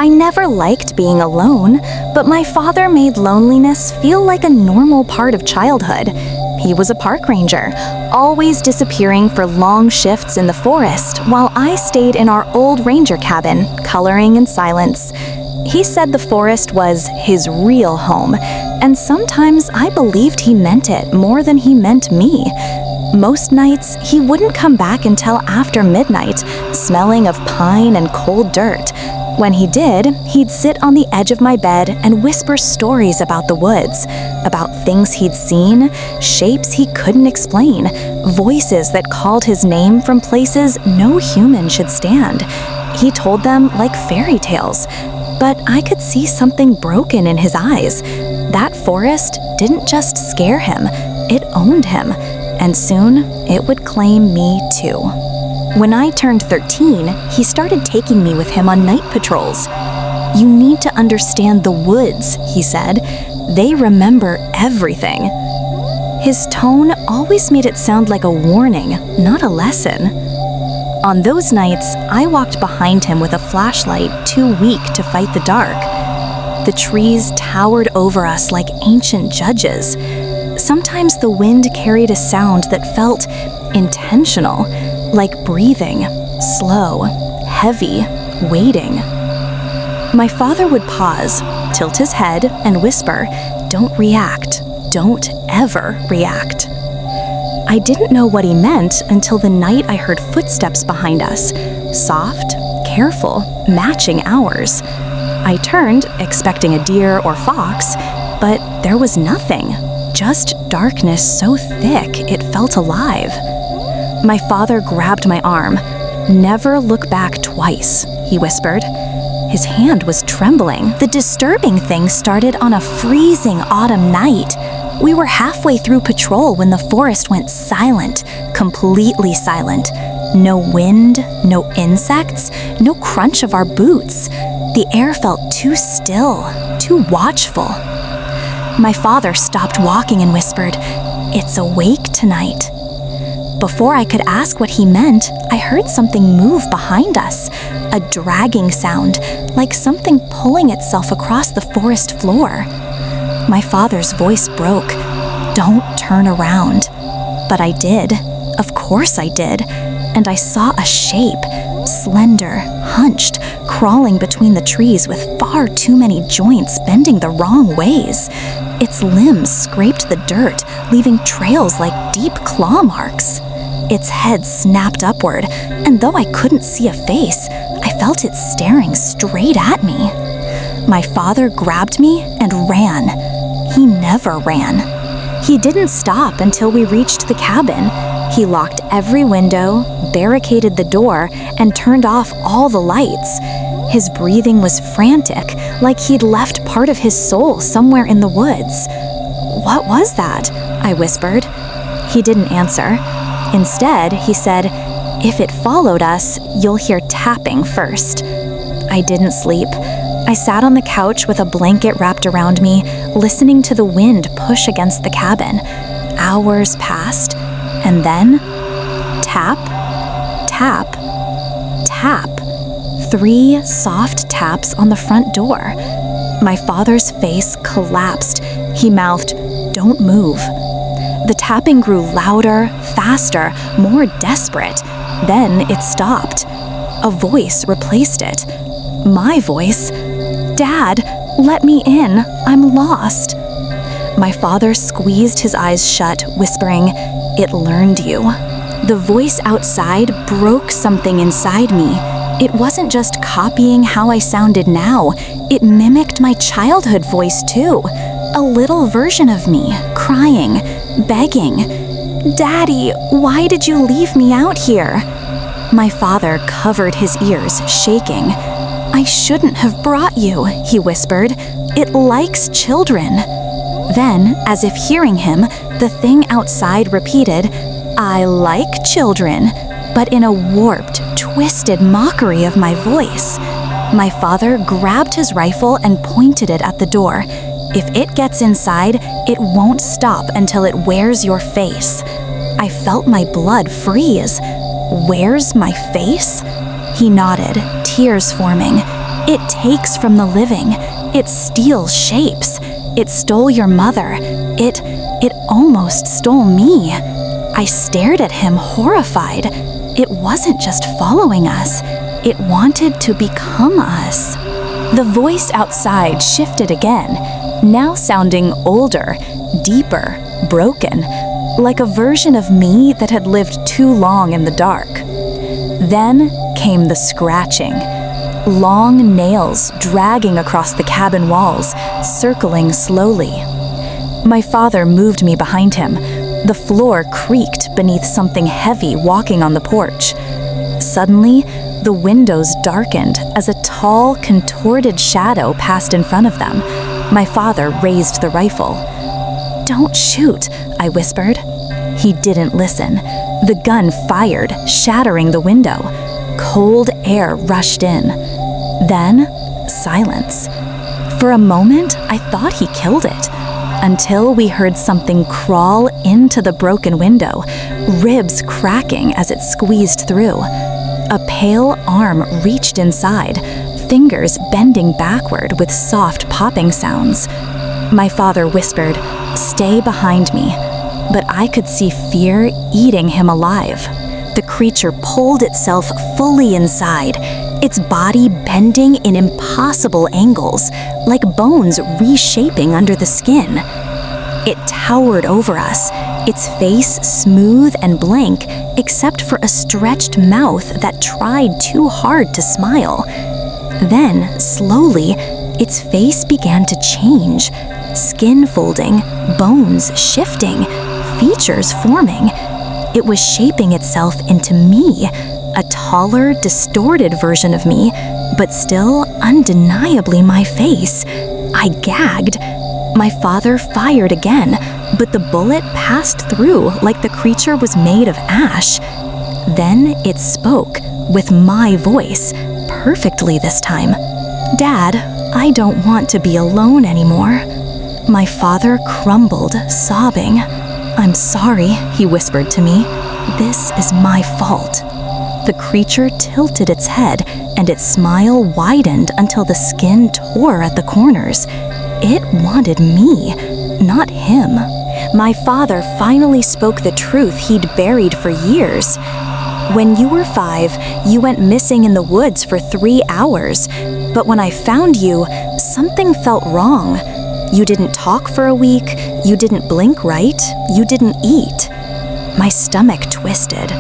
I never liked being alone, but my father made loneliness feel like a normal part of childhood. He was a park ranger, always disappearing for long shifts in the forest while I stayed in our old ranger cabin, coloring in silence. He said the forest was his real home, and sometimes I believed he meant it more than he meant me. Most nights, he wouldn't come back until after midnight, smelling of pine and cold dirt. When he did, he'd sit on the edge of my bed and whisper stories about the woods, about things he'd seen, shapes he couldn't explain, voices that called his name from places no human should stand. He told them like fairy tales, but I could see something broken in his eyes. That forest didn't just scare him, it owned him, and soon it would claim me too. When I turned 13, he started taking me with him on night patrols. "You need to understand the woods," he said. "They remember everything." His tone always made it sound like a warning, not a lesson. On those nights, I walked behind him with a flashlight, too weak to fight the dark. The trees towered over us like ancient judges. Sometimes the wind carried a sound that felt intentional, like breathing, slow, heavy, waiting. My father would pause, tilt his head, and whisper, "Don't react. Don't ever react." I didn't know what he meant until the night I heard footsteps behind us, soft, careful, matching ours. I turned, expecting a deer or fox, but there was nothing, just darkness so thick it felt alive. My father grabbed my arm. "Never look back twice," he whispered. His hand was trembling. The disturbing thing started on a freezing autumn night. We were halfway through patrol when the forest went silent, completely silent. No wind, no insects, no crunch of our boots. The air felt too still, too watchful. My father stopped walking and whispered, "It's awake tonight." Before I could ask what he meant, I heard something move behind us, a dragging sound, like something pulling itself across the forest floor. My father's voice broke, "Don't turn around." But I did. Of course I did. And I saw a shape, slender, hunched, crawling between the trees with far too many joints bending the wrong ways. Its limbs scraped the dirt, leaving trails like deep claw marks. Its head snapped upward, and though I couldn't see a face, I felt it staring straight at me. My father grabbed me and ran. He never ran. He didn't stop until we reached the cabin. He locked every window, barricaded the door, and turned off all the lights. His breathing was frantic, like he'd left part of his soul somewhere in the woods. "What was that?" I whispered. He didn't answer. Instead, he said, "If it followed us, you'll hear tapping first." I didn't sleep. I sat on the couch with a blanket wrapped around me, listening to the wind push against the cabin. Hours passed, and then tap, tap, tap. 3 soft taps on the front door. My father's face collapsed. He mouthed, "Don't move." The tapping grew louder, faster, more desperate. Then it stopped. A voice replaced it. My voice. "Dad, let me in. I'm lost." My father squeezed his eyes shut, whispering, "It learned you." The voice outside broke something inside me. It wasn't just copying how I sounded now. It mimicked my childhood voice too. A little version of me, crying, begging, "Daddy, why did you leave me out here?" My father covered his ears, shaking. "I shouldn't have brought you," he whispered. "It likes children." Then, as if hearing him, the thing outside repeated, "I like children," but in a warped, twisted mockery of my voice. My father grabbed his rifle and pointed it at the door. "If it gets inside, it won't stop until it wears your face." I felt my blood freeze. "Wears my face?" He nodded, tears forming. It takes from the living. It steals shapes. It stole your mother. It almost stole me. I stared at him, horrified. It wasn't just following us. It wanted to become us. The voice outside shifted again, now sounding older, deeper, broken, like a version of me that had lived too long in the dark. Then came the scratching. Long nails dragging across the cabin walls, circling slowly. My father moved me behind him. The floor creaked beneath something heavy walking on the porch. Suddenly, the windows darkened as a tall, contorted shadow passed in front of them. My father raised the rifle. "Don't shoot," I whispered. He didn't listen. The gun fired, shattering the window. Cold air rushed in. Then, silence. For a moment, I thought he killed it, until we heard something crawl into the broken window, ribs cracking as it squeezed through. A pale arm reached inside, fingers bending backward with soft popping sounds. My father whispered, "Stay behind me," but I could see fear eating him alive. The creature pulled itself fully inside, its body bending in impossible angles, like bones reshaping under the skin. It towered over us, its face smooth and blank, except for a stretched mouth that tried too hard to smile. Then, slowly, its face began to change, skin folding, bones shifting, features forming. It was shaping itself into me, a taller, distorted version of me, but still undeniably my face. I gagged. My father fired again, but the bullet passed through like the creature was made of ash. Then it spoke, with my voice, perfectly this time. "Dad, I don't want to be alone anymore." My father crumbled, sobbing. "I'm sorry," he whispered to me. "This is my fault." The creature tilted its head, and its smile widened until the skin tore at the corners. It wanted me, not him. My father finally spoke the truth he'd buried for years. "When you were 5, you went missing in the woods for 3 hours. But when I found you, something felt wrong. You didn't talk for a week, you didn't blink right, you didn't eat." My stomach twisted.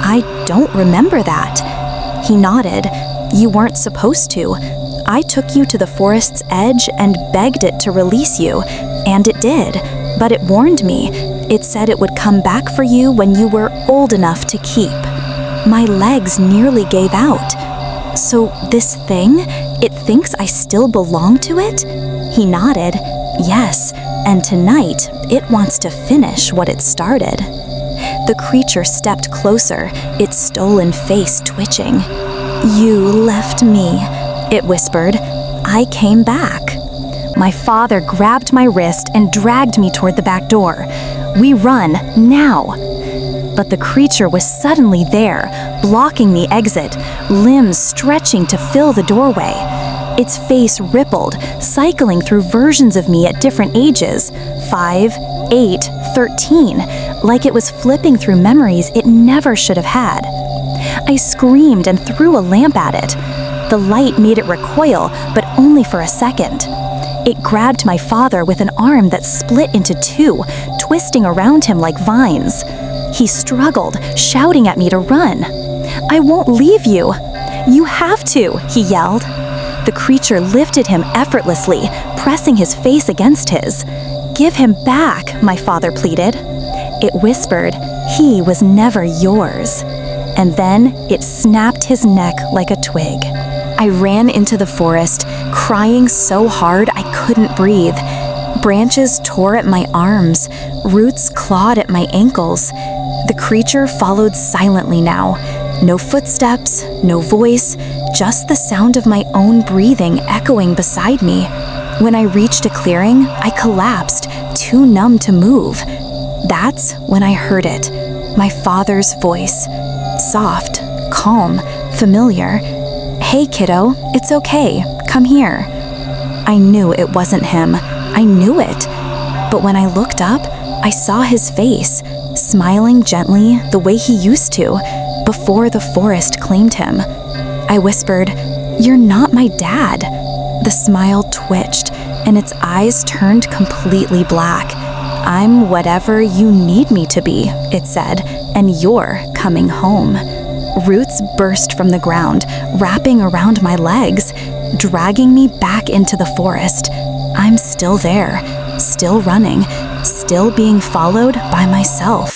"I don't remember that." He nodded. "You weren't supposed to. I took you to the forest's edge and begged it to release you, and it did. But it warned me. It said it would come back for you when you were old enough to keep." My legs nearly gave out. "So this thing, it thinks I still belong to it?" He nodded. "Yes, and tonight it wants to finish what it started." The creature stepped closer, its stolen face twitching. "You left me," it whispered. "I came back." My father grabbed my wrist and dragged me toward the back door. "We run, now!" But the creature was suddenly there, blocking the exit, limbs stretching to fill the doorway. Its face rippled, cycling through versions of me at different ages, 5, 8, 13, like it was flipping through memories it never should have had. I screamed and threw a lamp at it. The light made it recoil, but only for a second. It grabbed my father with an arm that split into 2, twisting around him like vines. He struggled, shouting at me to run. "I won't leave you." "You have to," he yelled. The creature lifted him effortlessly, pressing his face against his. "Give him back," my father pleaded. It whispered, "He was never yours." And then it snapped his neck like a twig. I ran into the forest, crying so hard I couldn't breathe. Branches tore at my arms, roots clawed at my ankles. The creature followed silently now. No footsteps, no voice, just the sound of my own breathing echoing beside me. When I reached a clearing, I collapsed, too numb to move. That's when I heard it, my father's voice. Soft, calm, familiar. "Hey kiddo, it's okay, come here." I knew it wasn't him. I knew it. But when I looked up, I saw his face, smiling gently the way he used to, before the forest claimed him. I whispered, "You're not my dad." The smile twitched, and its eyes turned completely black. "I'm whatever you need me to be," it said, "and you're coming home." Roots burst from the ground, wrapping around my legs, dragging me back into the forest. I'm still there, still running, still being followed by myself.